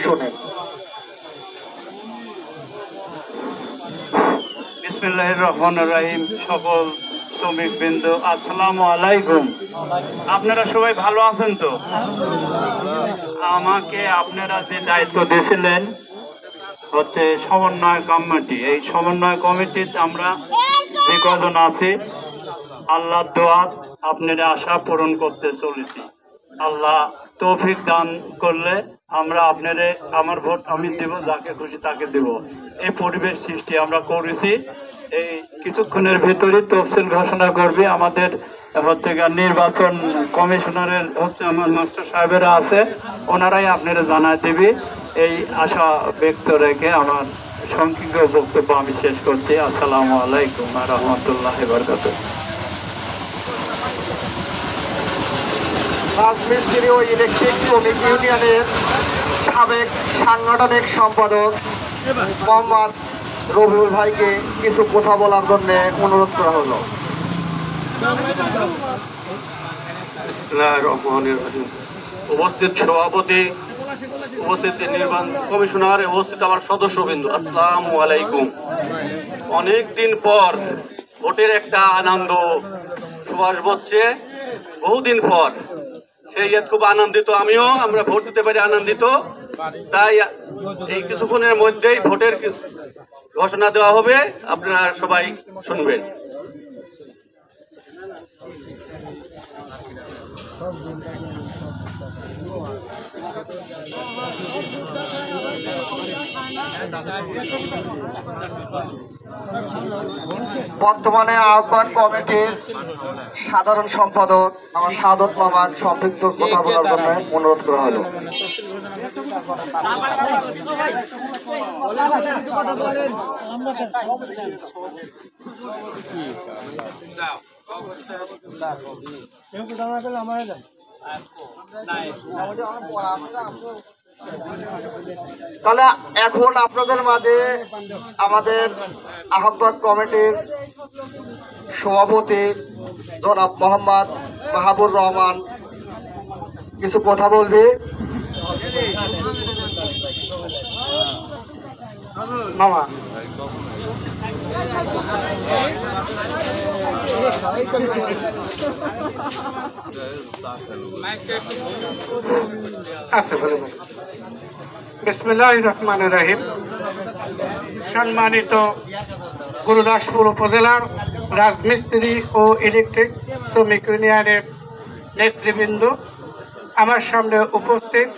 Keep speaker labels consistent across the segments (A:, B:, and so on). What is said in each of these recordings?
A: শোনেন।
B: বিসমিল্লাহির রহমানির রহিম। সকল শ্রমিকবৃন্দ আসসালামু আলাইকুম। আপনারা সবাই ভালো আছেন তো? আমাকে আপনারা যে দায়িত্ব দিয়েছিলেন হচ্ছে সমন্বয় কমিটি, এই সমন্বয় কমিটিতে আমরা যে কজন আছি আল্লাহর দোয়াত আপনারা আশা পূরণ করতে চলেছি। আল্লাহ তৌফিক দান করলে আমরা আপনারে আমার ভোট আমি দেব, যাকে খুশি তাকে দেব। এই পরিবেশ সৃষ্টি আমরা করেছি। এই কিছুক্ষণের ভিতরে তফসিল ঘোষণা করবে আমাদের হচ্ছে নির্বাচন কমিশনারের হচ্ছে আমার মাস্টার সাহেবেরা আছে, ওনারাই আপনারা জানায় দেবে। এই আশা ব্যক্ত রেখে আমার সংক্ষিপ্ত বক্তব্য আমি শেষ করছি। আসসালামু আলাইকুম ওয়া রাহমাতুল্লাহি ওয়া বারাকাতুহু।
A: রাজমিস্ত্রি ও ইলেকট্রিক শ্রমিক ইউনিয়নের সাবেক সাংগঠনিক সম্পাদক মোহাম্মদ রবিউল ভাইকে কিছু কথা বলার জন্য অনুরোধ করা হলো।
C: উপস্থিত সভাপতি, উপস্থিত নির্বাচন কমিশনার, উপস্থিত আমার সদস্যবৃন্দ, আসসালামু আলাইকুম। অনেকদিন পর ভোটের একটা আনন্দ সুবাস বচ্ছে, বহুদিন পর সেই খুব আনন্দিত আমিও। আমরা ভোট দিতে পারি আনন্দিত। তাই এই কিছুক্ষণের মধ্যেই ভোটের ঘোষণা দেওয়া হবে, আপনারা সবাই শুনবেন।
A: বর্তমানে আহ্বান কমিটির সাধারণ সম্পাদক আমার সাদত মামা সম্পৃক্ত কথা বলার জন্য অনুরোধ করা হলো। তাহলে এখন আপনাদের মাঝে আমাদের আহ্বায়ক কমিটির সভাপতি জনাব মোহাম্মদ মাহাবুর রহমান কিছু কথা বলবে। মামা
B: আচ্ছা, ভালো। বিসমিল্লাহির রহমানির রহিম। সম্মানিত গুরুদাসপুর উপজেলার রাজমিস্ত্রি ও ইলেকট্রিক শ্রমিক ইউনিয়নের নেতৃবৃন্দ, আমার সামনে উপস্থিত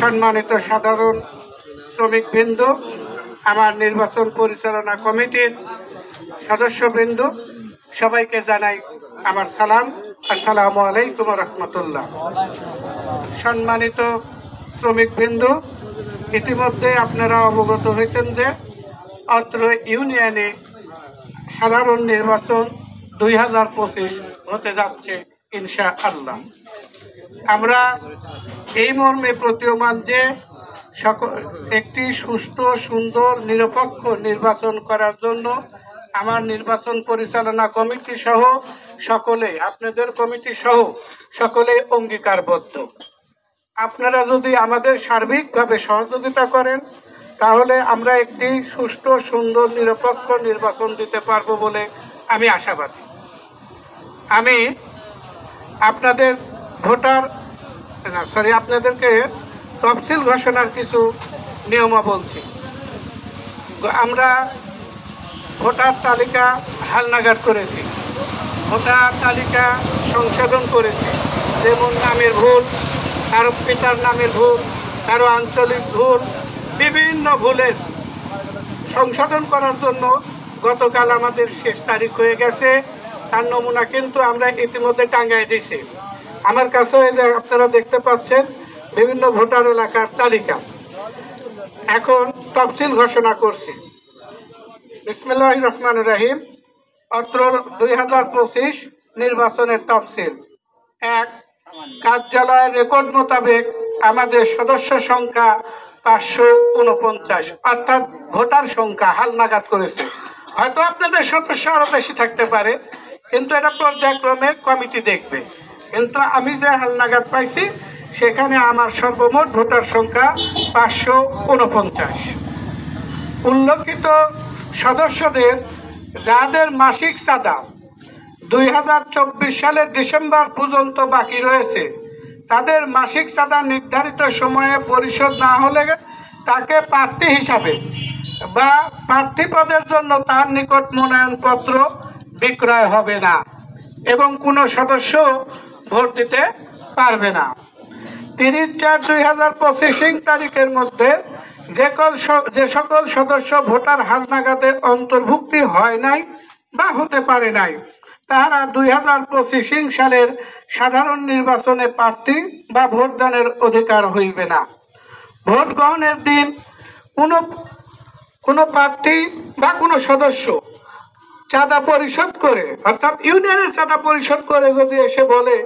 B: সম্মানিত সাধারণ শ্রমিকবৃন্দ, আমার নির্বাচন পরিচালনা কমিটির সদস্যবৃন্দ, সবাইকে জানাই আমার সালাম। আসসালামু আলাইকুম ওয়া রাহমাতুল্লাহ। সম্মানিত শ্রমিকবৃন্দ, ইতিমধ্যে আপনারা অবগত হয়েছেন যে অত্র ইউনিয়নে সাধারণ নির্বাচন 2025 হতে যাচ্ছে ইনশাআল্লাহ। আমরা এই মর্মে প্রতীয়মান যে একটি সুষ্ঠু, সুন্দর, নিরপেক্ষ নির্বাচন করার জন্য আমার নির্বাচন পরিচালনা কমিটি সহ সকলে, আপনাদের কমিটি সহ সকলে অঙ্গীকারবদ্ধ। আপনারা যদি আমাদের সার্বিকভাবে সহযোগিতা করেন তাহলে আমরা একটি সুষ্ঠু, সুন্দর, নিরপেক্ষ নির্বাচন দিতে পারবো বলে আমি আশাবাদী। আমি আপনাদের আপনাদেরকে তফসিল ঘোষণার কিছু নিয়মা বলছি। আমরা ভোটার তালিকা হালনাগাদ করেছি, ভোটার তালিকা সংশোধন করেছি। যেমন নামের ভুল, কারো পিতার নামের ভুল, কারো আঞ্চলিক ভুল, বিভিন্ন ভুলের সংশোধন করার জন্য গতকাল আমাদের শেষ তারিখ হয়ে গেছে। তার নমুনা কিন্তু আমরা ইতিমধ্যে টাঙ্গাই দিছি। আমার কাছে যে আপনারা দেখতে পাচ্ছেন বিভিন্ন ভোটার এলাকার তালিকা। এখন তফসিল ঘোষণা করছি। বিসমিল্লাহির রহমানির রহিম। অত্র 2025 নির্বাচনের তফসিল। 1, কার্যালয়ের রেকর্ড মোতাবেক আমাদের সদস্য সংখ্যা 549, অর্থাৎ ভোটার সংখ্যা হালনাগাদ করেছে। হয়তো আপনাদের সদস্য আরো বেশি থাকতে পারে, কিন্তু এটা পর্যায়ক্রমে কমিটি দেখবে। কিন্তু আমি যে হালনাগাদ পাইছি সেখানে আমার সর্বমোট ভোটার সংখ্যা 549। উল্লেখিত সদস্যদের যাদের মাসিক চাঁদা 2024 সালের ডিসেম্বর পর্যন্ত বাকি রয়েছে, তাদের মাসিক চাঁদা নির্ধারিত সময়ে পরিশোধ না হলে তাকে প্রার্থী হিসাবে বা প্রার্থী পদের জন্য তার নিকট মনোনয়নপত্র বিক্রয় হবে না এবং কোনো সদস্য ভোট দিতে পারবে না। 30/4/2025 তারিখের মধ্যে যে সকল সদস্য ভোটার হালনাগাদের অন্তর্ভুক্তি হয় নাই বা হতে পারে নাই, তারা 2025 সালের সাধারণ নির্বাচনে প্রার্থী বা ভোটদানের অধিকার হইবে না। ভোট গ্রহণের দিন কোনো প্রার্থী বা কোনো সদস্য চাঁদা পরিশোধ করে, অর্থাৎ ইউনিয়নের চাঁদা পরিশোধ করে যদি এসে বলে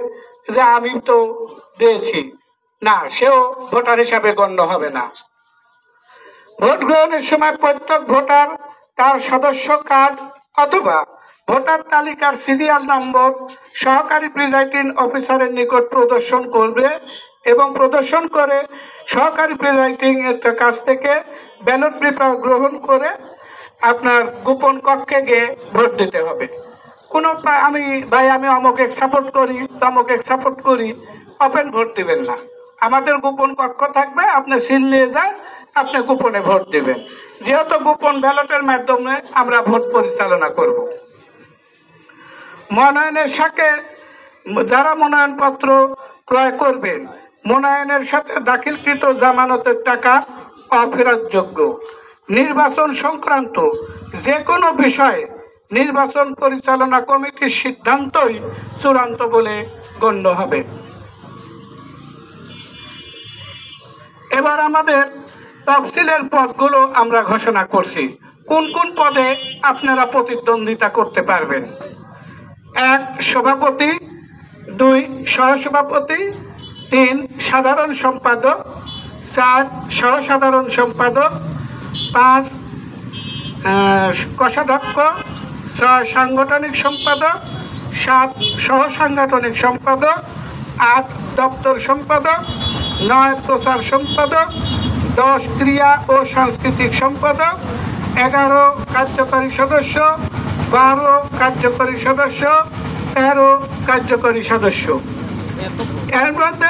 B: যে আমি তো দিয়েছি, না, সেও ভোটার হিসাবে গণ্য হবে না। ভোট গ্রহণের সময় প্রত্যেক ভোটার তার সদস্য কার্ড অথবা ভোটার তালিকার সিরিয়াল নম্বর সহকারী প্রিজাইডিং অফিসারের নিকট প্রদর্শন করবে এবং প্রদর্শন করে সহকারী প্রিজাইডিং এর কাছ থেকে ব্যালট পেপার গ্রহণ করে আপনার গোপন কক্ষে গিয়ে ভোট দিতে হবে। কোনো আমি অমুকে সাপোর্ট করি, তমুকে সাপোর্ট করি, ওপেন ভোট দিবেন না। আমাদের গোপন কক্ষ থাকবে, আপনি সিল নিয়ে যান, আপনি গোপনে ভোট দিবেন। যেহেতু গোপন ব্যালটের মাধ্যমে আমরা ভোট পরিচালনা করব। মনোনয়নের সাথে যারা মনোনয়নপত্র ক্রয় করবেন, মনোনয়নের সাথে দাখিলকৃত জামানতের টাকা অফেরতযোগ্য। নির্বাচন সংক্রান্ত যে কোনো বিষয়ে নির্বাচন পরিচালনা কমিটির সিদ্ধান্তই চূড়ান্ত বলে গণ্য হবে। এবার আমাদের তফসিলের পদগুলো আমরা ঘোষণা করছি। কোন কোন পদে আপনারা প্রতিদ্বন্দ্বিতা করতে পারবেন? 1 সভাপতি, 2 সহসভাপতি, 3 সাধারণ সম্পাদক, 4 সহসাধারণ সম্পাদক, 5 কোষাধ্যক্ষ, 6 সাংগঠনিক সম্পাদক, 7 সহসাংগঠনিক সম্পাদক, 8 দপ্তর সম্পাদক, 9 প্রচার সম্পাদক, 10 ক্রিয়া ও সাংস্কৃতিক সম্পাদক, 11 কার্যকরী সদস্য, 12 কার্যকরী সদস্য, 13 কার্যকরী সদস্য। এর মধ্যে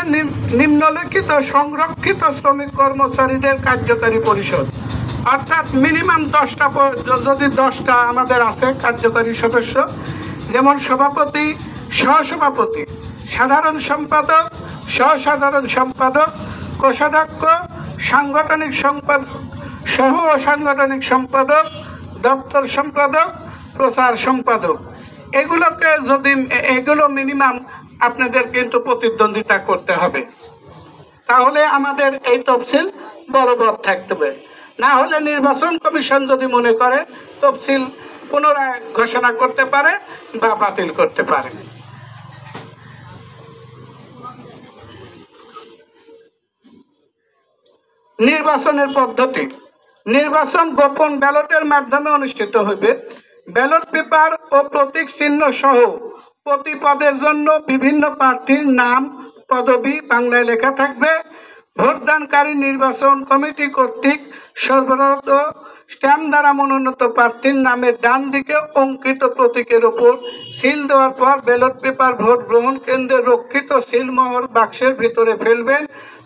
B: নিম্নলিখিত সংরক্ষিত শ্রমিক কর্মচারীদের কার্যকারী পরিষদ, অর্থাৎ মিনিমাম 10টা, যদি 10টা আমাদের আছে কার্যকারী সদস্য, যেমন সভাপতি, সহসভাপতি, সাধারণ সম্পাদক, সহসাধারণ সম্পাদক, কোষাধ্যক্ষ, সাংগঠনিক সম্পাদক, সহ সাংগঠনিক সম্পাদক, দপ্তর সম্পাদক, প্রচার সম্পাদক। এগুলো মিনিমাম আপনাদের কিন্তু প্রতিদ্বন্দ্বিতা করতে হবে। তাহলে আমাদের এই তফসিল বলবৎ থাকবে। না হলে নির্বাচন কমিশন যদি মনে করে তফসিল পুনরায় ঘোষণা করতে পারে বা বাতিল করতে পারে। নির্বাচনের পদ্ধতি। নির্বাচন গোপন ব্যালটের মাধ্যমে অনুষ্ঠিত হবে। ব্যালট পেপার ও প্রতীক চিহ্ন সহ প্রতি পদের জন্য বিভিন্ন প্রার্থীর নাম, পদবি বাংলায় লেখা থাকবে। ভোটদানকারী নির্বাচন কমিটি কর্তৃক সরবরাহিত স্ট্যাম্প দ্বারা মনোনীত প্রার্থীর নামের ডান দিকে অঙ্কিত প্রতীকের উপর সিল দেওয়ার পর ব্যালট পেপার ভোট গ্রহণ কেন্দ্রে রক্ষিত সিলমোহর বাক্সের ভিতরে ফেলবেন।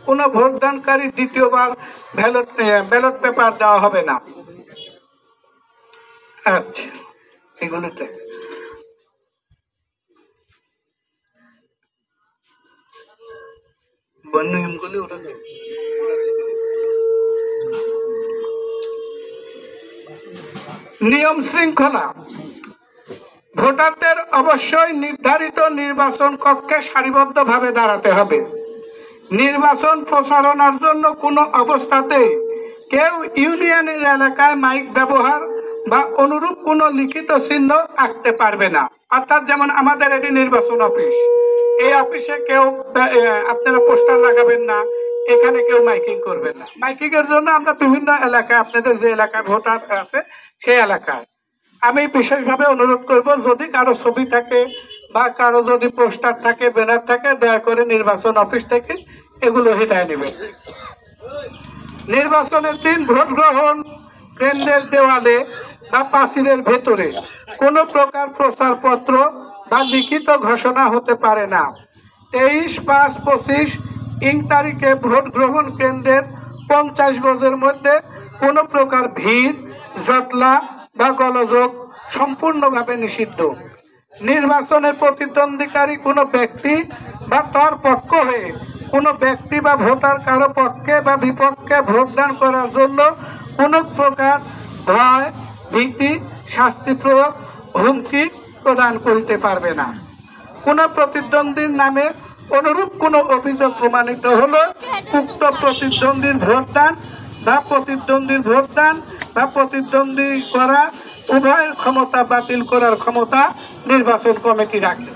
B: কোনো ভোটদানকারী দ্বিতীয়বার ব্যালট পেপার দেওয়া হবে না। আচ্ছা, এগুলিতে নিয়ম শৃঙ্খলা। ভোটারদের অবশ্যই নির্ধারিত নির্বাচন কক্ষে সারিবদ্ধভাবে দাঁড়াতে হবে। নির্বাচন প্রচারণার জন্য কোনো অবস্থাতেই কেউ ইউনিয়নের এলাকায় মাইক ব্যবহার বা অনুরূপ কোনো লিখিত চিহ্ন আঁকতে পারবে না। অর্থাৎ যেমন আমাদের এটি নির্বাচন অফিস, এই অফিসে কেউ আপনারা পোস্টার লাগাবেন না, এখানে কেউ মাইকিং করবেন না। মাইকিং এর জন্য আমরা বিভিন্ন এলাকায়, আপনাদের যে এলাকায় ভোটার আছে সেই এলাকায় আমি বিশেষভাবে অনুরোধ করব, যদি কারো ছবি থাকে বা কারো যদি পোস্টার থাকে, ব্যানার থাকে, দয়া করে নির্বাচন অফিস থেকে এগুলো হেঁটায় নেবে। নির্বাচনের দিন ভোট গ্রহণ কেন্দ্রের দেওয়ালে বা পাঁচিলের ভেতরে কোনো প্রকার প্রচারপত্র বা লিখিত ঘোষণা হতে পারে না। 23/5/25 ইং তারিখে ভোট গ্রহণ কেন্দ্রের 50 গজের মধ্যে কোনো প্রকার ভিড়, জটলা বা গোলযোগ সম্পূর্ণভাবে নিষিদ্ধ। নির্বাচনে প্রতিদ্বন্দ্বিকারী কোনো ব্যক্তি বা তার পক্ষ হয়ে কোনো ব্যক্তি বা ভোটার কারো পক্ষে বা বিপক্ষে ভোটদান করার জন্য কোনো প্রকার ভয়, ভীতি, শাস্তি প্রয়োগ, হুমকি প্রদান করিতে পারবে না। কোন প্রতিদ্বন্দ্বীর নামে অনুরূপ কোনো অভিযোগ প্রমাণিত হলে উক্ত প্রতিদ্বন্দ্বীর ভোটদান বা প্রতিদ্বন্দ্বী করা উভয়ের ক্ষমতা বাতিল করার ক্ষমতা নির্বাচন কমিটি রাখে।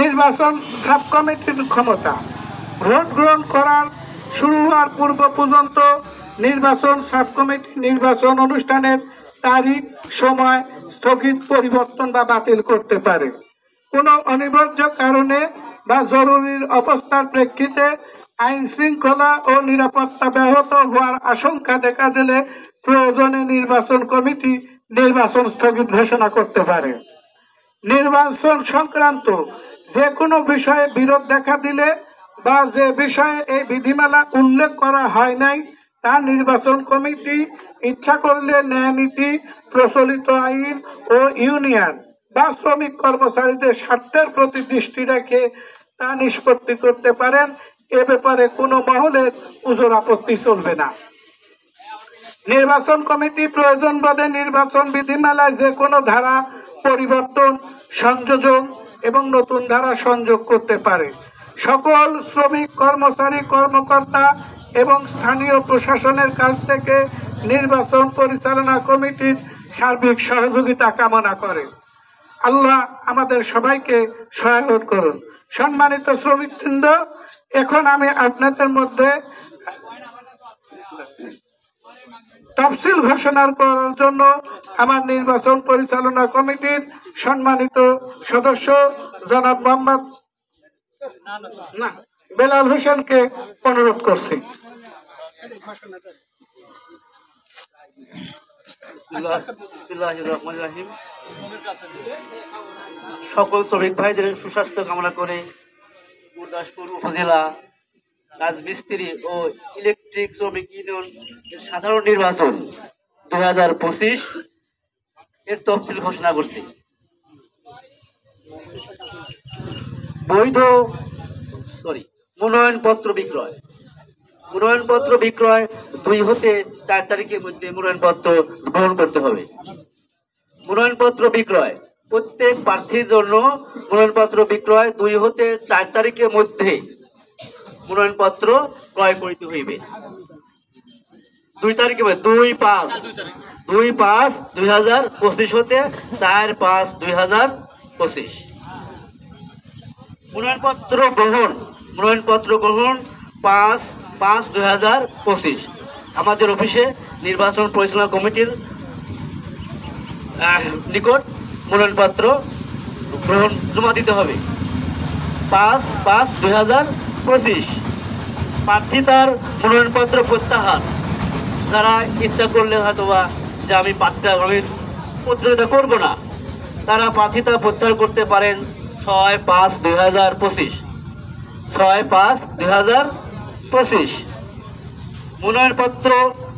B: নির্বাচন সাব কমিটির ক্ষমতা ভোট গ্রহণ করার শুরু হওয়ার পূর্ব পর্যন্ত নির্বাচন সাব কমিটি নির্বাচন অনুষ্ঠানের তারিখ, সময় স্থগিত, পরিবর্তন বা বাতিল করতে পারে। কোনো অনিবার্য কারণে বা জরুরি অবস্থার প্রেক্ষিতে আইন শৃঙ্খলা ও নিরাপত্তা ব্যাহত হওয়ার আশঙ্কা দেখা দিলে প্রয়োজনে নির্বাচন কমিটি নির্বাচন স্থগিত ঘোষণা করতে পারে। নির্বাচন সংক্রান্ত যে কোনো বিষয়ে বিরোধ দেখা দিলে বা যে বিষয়ে এই বিধিমালা উল্লেখ করা হয় নাই তা নির্বাচন কমিটি ইচ্ছা করলে ন্যায় নীতি, প্রচলিত আইন ও ইউনিয়ন বা শ্রমিক কর্মচারীদের স্বার্থের প্রতি দৃষ্টি রেখে তা নিষ্পত্তি করতে পারেন। এ ব্যাপারে কোনো মহলের উজোর আপত্তি চলবে না। নির্বাচন কমিটি প্রয়োজন বোধে নির্বাচন বিধিমালায় যে কোনো ধারা পরিবর্তন, সংযোজন এবং নতুন ধারা সংযোগ করতে পারে। সকল শ্রমিক, কর্মচারী, কর্মকর্তা এবং স্থানীয় প্রশাসনের কাছ থেকে নির্বাচন পরিচালনা কমিটির সার্বিক সহযোগিতা কামনা করে। আল্লাহ আমাদের সবাইকে সহায়তা করুন। সম্মানিত শ্রমিকবৃন্দ, এখন আমি আপনাদের মধ্যে তফসিল ঘোষণা করার জন্য আমার নির্বাচন পরিচালনা কমিটির সম্মানিত সদস্য জনাব মোহাম্মদ বেলাল হোসেনকে অনুরোধ করছি।
D: সকল শ্রমিক ভাইদের সুস্বাস্থ্য কামনা করে গুরদাসপুর উপজেলা রাজমিস্ত্রি ও ইলেকট্রিক শ্রমিক ইউনিয়ন সাধারণ নির্বাচন 2025 এর তফসিল ঘোষণা করছি। বৈধ মনোনয়নপত্র বিক্রয় 2 হতে 4 তারিখের মধ্যে মনোনয়নপত্র গ্রহণ করতে হবে। মনোনয়নপত্র বিক্রয় প্রত্যেক প্রার্থীর জন্য মনোনয়নপত্র বিক্রয় 2 হতে 4 তারিখের মধ্যে মনোনয়নপত্র ক্রয় করিতে হইবে। 2 তারিখে 2/5/2025 হতে 4/5/2025। মনোনয়নপত্র গ্রহণ 5/5/2025 আমাদের অফিসে নির্বাচন পরিচালনা কমিটির নিকট মনোনয়নপত্র গ্রহণ জমা দিতে হবে। 5/5/2025 প্রার্থী তার মনোনয়নপত্র প্রত্যাহার, যারা ইচ্ছা করলে হয়তোবা যে আমি প্রতিযোগিতা করব না, তারা প্রার্থিতা প্রত্যাহার করতে পারেন 6/5/2025। 6/5/2025 মনোনয়নপত্র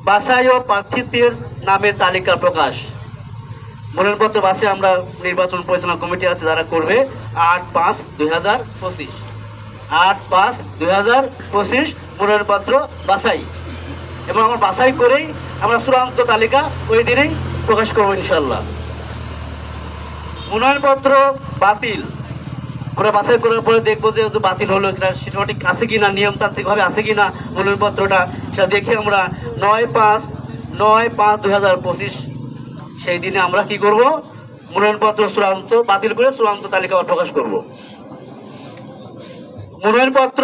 D: বাছাই ও প্রার্থীদের নামের তালিকা প্রকাশ। মনোনয়নপত্র বাছাই আমরা নির্বাচন পরিচালনা কমিটি আছে যারা করবে 8/5/2025। 8/5/2025 মনোনয়নপত্র বাছাই, এবং আমরা বাছাই করেই আমরা চূড়ান্ত তালিকা ওই দিনেই প্রকাশ করবো ইনশাল্লাহ। মনোনয়নপত্র বাতিল আমরা বাছাই করার পরে দেখবো যে বাতিল হলো এটা সঠিক আছে কিনা, নিয়মতান্ত্রিকভাবে আছে কিনা মনোনয়নপত্রটা, সেটা দেখে আমরা 9/5/2025 সেই দিনে আমরা কি করব, মনোনয়নপত্র চূড়ান্ত বাতিল করে চূড়ান্ত তালিকা প্রকাশ করব। মনোনয়নপত্র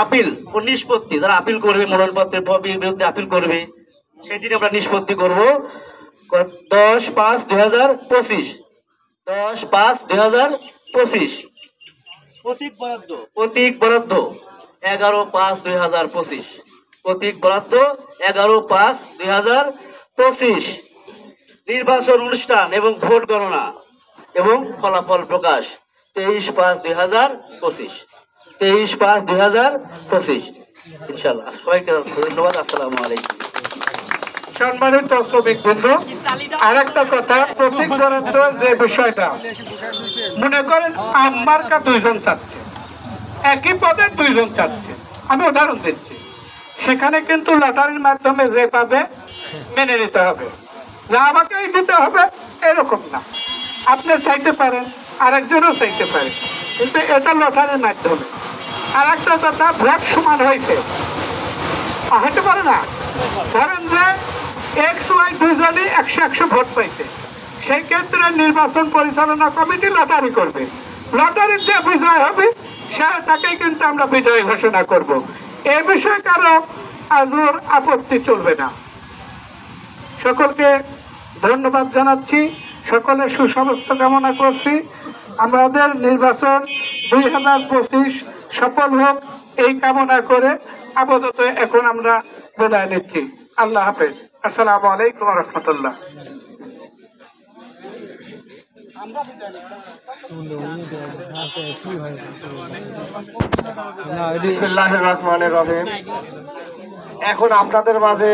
D: আপিল ও নিষ্পত্তি, যারা আপিল করবে মনোনয়নপত্রের বিরুদ্ধে আপিল করবে, সেই দিনে আমরা নিষ্পত্তি করব 10/5/2025। 10/5/2025 প্রতীক বরাদ্দ 11/5/2025। প্রতীক বরাদ্দ 11/5/2025। নির্বাচন অনুষ্ঠান এবং ভোট গণনা এবং ফলাফল প্রকাশ 23/5/2025। 23/5/2025। ইনশাআল্লাহ সবাইকে ধন্যবাদ। আসসালামু আলাইকুম।
B: সম্মানিত শ্রমিক বন্ধু, আরেকটা কথা, প্রতীক বরাদ্দ যে বিষয়টা, মনে করেন মার্কা 2 জন চাচ্ছে, একই পদে 2 জন চাচ্ছে, আমি উদাহরণ দিচ্ছি, সেখানে কিন্তু লটারির মাধ্যমে যে পাবে মেনে নিতে হবে, না আমাকেই দিতে হবে এরকম না। আপনি চাইতে পারেন, আরেকজনও চাইতে পারে, কিন্তু এটা লটারির মাধ্যমে। আর একটা কথা, ভোট সমান হয়েছে হতে পারে না। ধরেন যে XY 2 জনই 100 ভোট পাইছে, সেই ক্ষেত্রে নির্বাচন পরিচালনা কমিটি লটারি করবে, লটারির যে বিজয় হবে সে তাকেই কিন্তু আমরা বিজয়ী ঘোষণা করব। এ বিষয়ে কারো আজর আপত্তি চলবে না। সকলকে ধন্যবাদ জানাচ্ছি, সকলের সুস্বাস্থ্য কামনা করছি। আমাদের নির্বাচন 2025 সফল হোক এই কামনা করে আপাতত এখন আমরা বিদায় নিচ্ছি। আল্লাহ হাফেজ। আসসালামু আলাইকুম ওয়া রাহমাতুল্লাহ।
A: বিসমিল্লাহির রহমানির রহিম। এখন আপনাদের মাঝে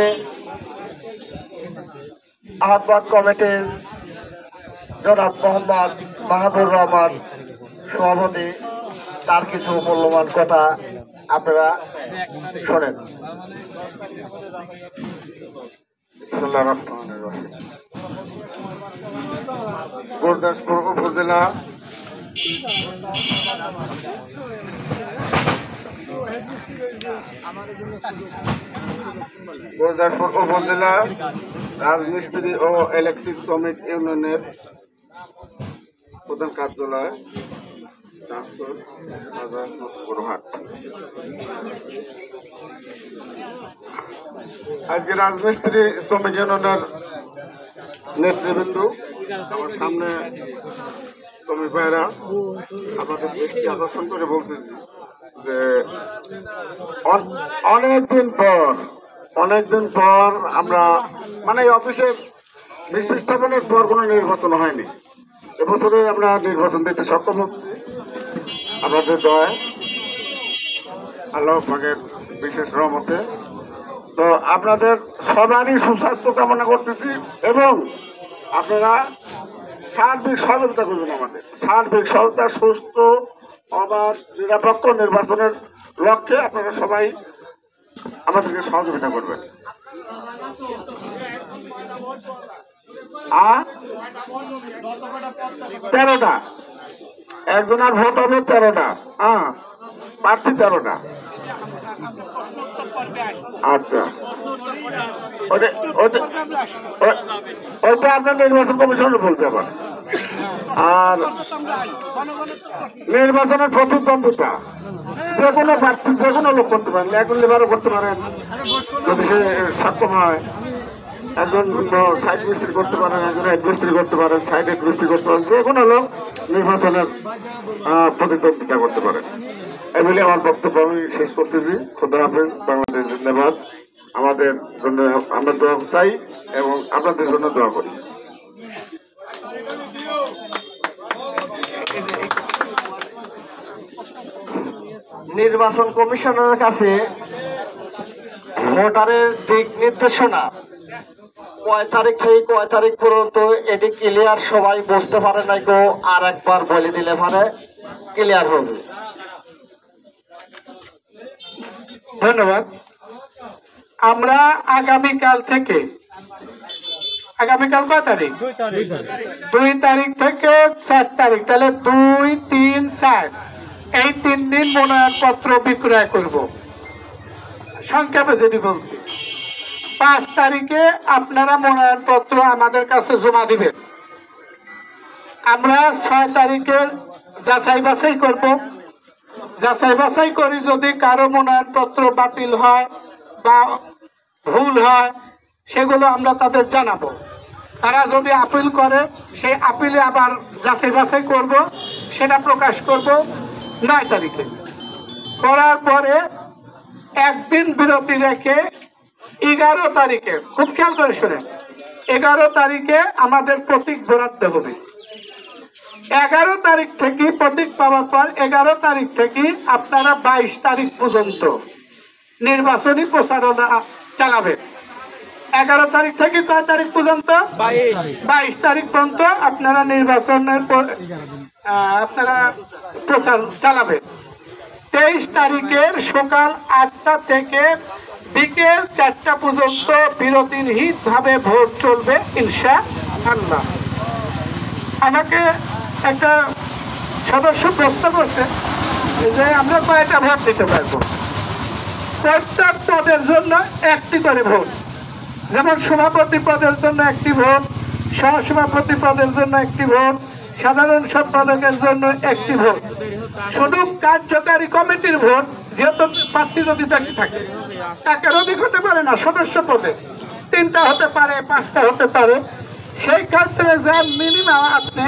A: আহ্বায়ক কমিটির জনাব মোহাম্মদ মাহাবুর রহমান সভাপতি, তার কিছু মূল্যবান কথা আপনারা শোনেন। বিসমিল্লাহির রহমানির রহিম। গুরদাসপুর উপজেলা রাজমিস্ত্রি ও ইলেকট্রিক শ্রমিক ইউনিয়নের প্রধান কার্যালয় আজকে রাজমিস্ত্রি শ্রমিক ইউনিয়নের নেতৃবৃন্দ, আমার সামনে শ্রমিক ভাইরা, আমাদের দৃষ্টি আকর্ষণ করে বলতেছি যে অনেকদিন পর আমরা মানে এই অফিসের মিস্ত্রি স্থাপনের পর কোনো নির্বাচন হয়নি। এবছরে আমরা নির্বাচন দিতে সক্ষম হচ্ছি আপনাদের দয়ায়, আল্লাহ পাকের বিশেষ রহমতে। তো আপনাদের সবারই সুস্বাস্থ্য কামনা করতেছি এবং আপনারা সার্বিক সহযোগিতা করবেন, আমাদের সার্বিক সহযোগিতা, সুস্থ অবাধ নিরপেক্ষ নির্বাচনের লক্ষ্যে আপনারা সবাই আমাদেরকে সহযোগিতা করবেন। 13টা, একজনের ভোট হবে 13টা, প্রার্থী 13টা। আচ্ছা, ওইটা আপনার নির্বাচন কমিশনের বলতে আবার। আর নির্বাচনের প্রতিদ্বন্দ্বিতা যে কোনো প্রার্থী যে কোনো লোক করতে পারেন, একজন লেবারও করতে পারেন যদি সে সক্ষম হয়, একজন সাইড মিস্ত্রি করতে পারেন, একজন হেড মিস্ত্রি করতে পারেন, সাইড হেড মিস্ত্রি করতে পারেন, যে কোনো লোক নির্বাচনের প্রতিদ্বন্দ্বিতা করতে পারেন। এই বলে আমার বক্তব্য আমি শেষ করতেছি। খোদা হাফেজ। বাংলাদেশ জিন্দাবাদ। আমাদের জন্য আমরা দোয়া চাই এবং আপনাদের জন্য দোয়া করি। নির্বাচন কমিশনের কাছে ভোটারের দিক নির্দেশনা কয় তারিখ থেকে কয় তারিখ পর্যন্ত এটি ক্লিয়ার সবাই বুঝতে পারে নাই গো, আর একবার বলে দিলে পারে ক্লিয়ার হবে।
B: ধন্যবাদ। আমরা আগামীকাল থেকে, আগামীকাল কয় তারিখ? 2 তারিখ থেকে 4 তারিখ, তাহলে 2, 3, 4 এই 3 দিন মনোনয়নপত্র বিক্রয় করব। সংক্ষেপে যেটি বলছি, 5 তারিখে আপনারা মনোনয়নপত্র আমাদের কাছে জমা দিবেন। আমরা 6 তারিখে যাচাই বাছাই করব। যাচাই বাছাই করি যদি কারো মনোনয়নপত্র বাতিল হয় বা ভুল হয় সেগুলো আমরা তাদের জানাবো। তারা যদি আপিল করে সেই আপিলে আবার যাচাই বাছাই করব, সেটা প্রকাশ করব 9 তারিখে। করার পরে একদিন বিরতি রেখে 11 তারিখে, খুব খেয়াল করে শুনেন, 11 তারিখে আমাদের প্রতীক বরাদ্দ হবে। 11 তারিখ থেকে প্রতীক পাওয়ার পর 11 তারিখ থেকে আপনারা 22 তারিখ পর্যন্ত নির্বাচনী প্রচারণা চালাবেন। 11 তারিখ থেকে 6 তারিখ পর্যন্ত 22 তারিখ পর্যন্ত আপনারা নির্বাচনের আপনারা প্রচার চালাবেন। 23 তারিখের সকাল 8টা থেকে বিকেল 4টা পর্যন্ত বিরতিহীনভাবে ভোট চলবে ইনশাআল্লাহ। আমাকে একটা সদস্য প্রশ্ন করছে যে আমরা কয়টা ভোট দিতে পারবো। প্রত্যেক পদের জন্য একটি করে ভোট, যেমন সভাপতি পদের জন্য একটি ভোট, সহসভাপতি পদের জন্য একটি ভোট, সাধারণ সম্পাদকের জন্য একটি ভোট। শুধু কার্যকারী কমিটির ভোট, যেহেতু প্রার্থী যদি বেশি থাকে, একের অধিক হতে পারে না, সদস্য পদে 3টা হতে পারে, 5টা হতে পারে, সেই ক্ষেত্রে যে মিনিমাম আপনি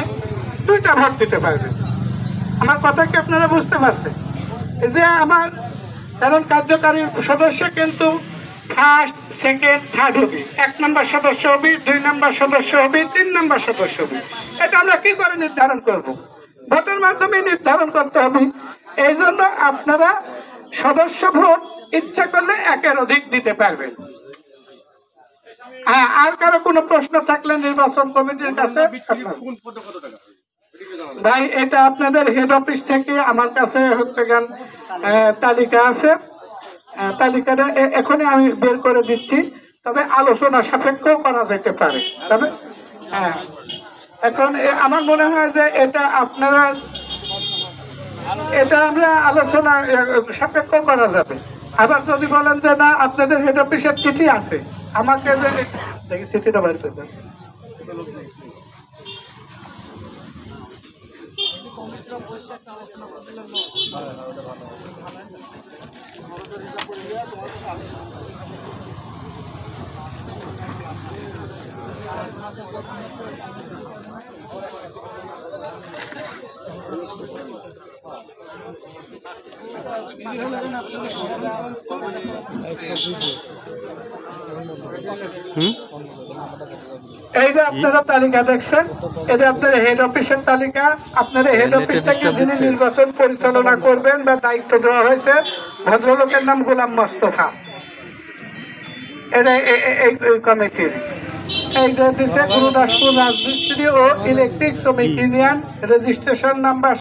B: 2টা ভোট দিতে পারবেন। আমার কথা কি আপনারা বুঝতে পারছেন? এই যে আমার কারণ কার্যকারী সদস্য কিন্তু ফার্স্ট, সেকেন্ড, থার্ড হবে, 1 নম্বর সদস্য হবে, 2 নম্বর সদস্য হবে, 3 নম্বর সদস্য হবে। এটা আমরা কি করে নির্ধারণ করব? ভোটের মাধ্যমে নির্ধারণ করতে হবে। এই জন্য আপনারা সদস্য ভোট ইচ্ছা করলে 1-এর অধিক দিতে পারবেন। হ্যাঁ, আর কারো কোনো প্রশ্ন থাকলে নির্বাচন কমিটির কাছে। ভাই, এটা আপনাদের হেড অফিস থেকে আমার কাছে হচ্ছে গান তালিকা আছে, তালিকাটা এখনই আমি বের করে দিচ্ছি, তবে আলোচনা সাপেক্ষ করা যেতে পারে। তবে হ্যাঁ, এখন আমার মনে হয় যে এটা আপনারা আমরা আলোচনা সাপেক্ষ করা যাবে। আবার যদি বলেন যে না আপনাদের হেড অফিসের চিঠি আছে, আমাকে দেখি চিঠিটা বের করে দেন। এই যে আপনারা তালিকা দেখছেন, এটা আপনার হেড অফিসের তালিকা। আপনারা হেড অফিস থেকে যিনি নির্বাচন পরিচালনা করবেন বা দায়িত্ব দেওয়া হয়েছে, ভদ্রলোকের নাম গোলাম মোস্তফা। এটা এই কমিটির এই যে দিচ্ছে গুরুদাসপুর রাজমিস্ত্রি ও ইলেকট্রিক শ্রমিক ইউনিয়ন, রেজিস্ট্রেশন নাম্বার